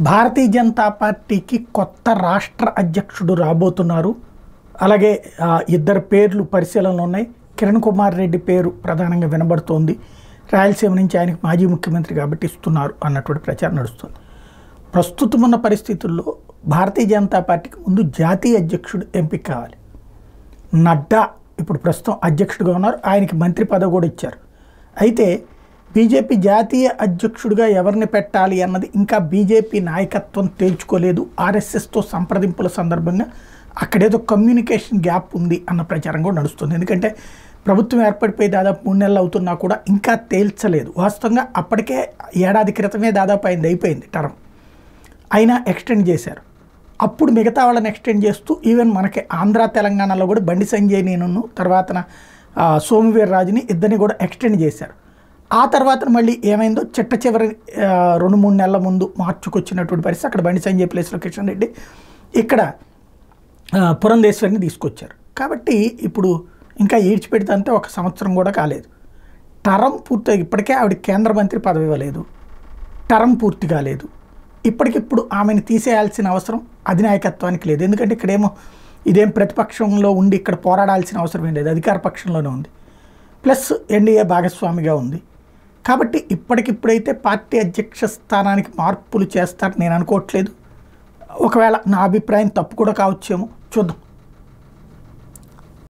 భారతీయ జనతా పార్టీకి కొత్త రాష్ట్ర అధ్యక్షుడు రాబోతున్నారు. అలాగే ఇద్దరు పేర్లు పరిశీలనలో ఉన్నాయి. కిరణ్ కుమార్ రెడ్డి పేరు ప్రధానంగా వినబడుతోంది. రాయలసీమ నుంచి ఆయనకు మాజీ ముఖ్యమంత్రి కాబట్టి ఇస్తున్నారు అన్నటువంటి ప్రచారం నడుస్తుంది. ప్రస్తుతం ఉన్న పరిస్థితుల్లో భారతీయ జనతా పార్టీకి ముందు జాతీయ అధ్యక్షుడు ఎంపిక కావాలి. నడ్డా ఇప్పుడు ప్రస్తుతం అధ్యక్షుడిగా ఉన్నారు. ఆయనకి మంత్రి పదవి కూడా ఇచ్చారు. అయితే బీజేపీ జాతీయ అధ్యక్షుడిగా ఎవరిని పెట్టాలి అన్నది ఇంకా బీజేపీ నాయకత్వం తేల్చుకోలేదు. ఆర్ఎస్ఎస్తో సంప్రదింపుల సందర్భంగా అక్కడేదో కమ్యూనికేషన్ గ్యాప్ ఉంది అన్న ప్రచారం కూడా నడుస్తుంది. ఎందుకంటే ప్రభుత్వం ఏర్పడిపోయి దాదాపు 3 నెలలు అవుతున్నా కూడా ఇంకా తేల్చలేదు. వాస్తవంగా అప్పటికే ఏడాది క్రితమే దాదాపు అయిపోయింది టర్మ్, అయినా ఎక్స్టెండ్ చేశారు. అప్పుడు మిగతా వాళ్ళని ఎక్స్టెండ్ చేస్తూ ఈవెన్ మనకి ఆంధ్ర తెలంగాణలో కూడా బండి సంజయ్ నేను తర్వాత సోమువీర్రాజుని ఇద్దరిని కూడా ఎక్స్టెండ్ చేశారు. ఆ తర్వాత మళ్ళీ ఏమైందో చిట్ట చివరి 2-3 నెలల ముందు మార్చుకు వచ్చినటువంటి పరిస్థితి. అక్కడ బండి సంజయ్ ప్లేస్లో కిషన్ రెడ్డి, ఇక్కడ పురంధేశ్వరిని తీసుకొచ్చారు. కాబట్టి ఇప్పుడు ఇంకా ఈడ్చిపెడితే అంతే 1 సంవత్సరం కూడా కాలేదు. టర్మ్ పూర్తి ఇప్పటికే ఆవిడ కేంద్ర మంత్రి పదవి ఇవ్వలేదు, టర్మ్ పూర్తి కాలేదు. ఇప్పటికిప్పుడు ఆమెను తీసేయాల్సిన అవసరం అధినాయకత్వానికి లేదు. ఎందుకంటే ఇక్కడేమో ఇదేం ప్రతిపక్షంలో ఉండి ఇక్కడ పోరాడాల్సిన అవసరం ఏం లేదు, అధికార పక్షంలోనే ఉంది. ప్లస్ ఎన్డీఏ భాగస్వామిగా ఉంది. కాబట్టి ఇప్పటికిప్పుడైతే పార్టీ అధ్యక్ష స్థానానికి మార్పులు చేస్తారని నేను అనుకోవట్లేదు. ఒకవేళ నా అభిప్రాయం తప్పు కూడా కావచ్చేమో, చూద్దాం.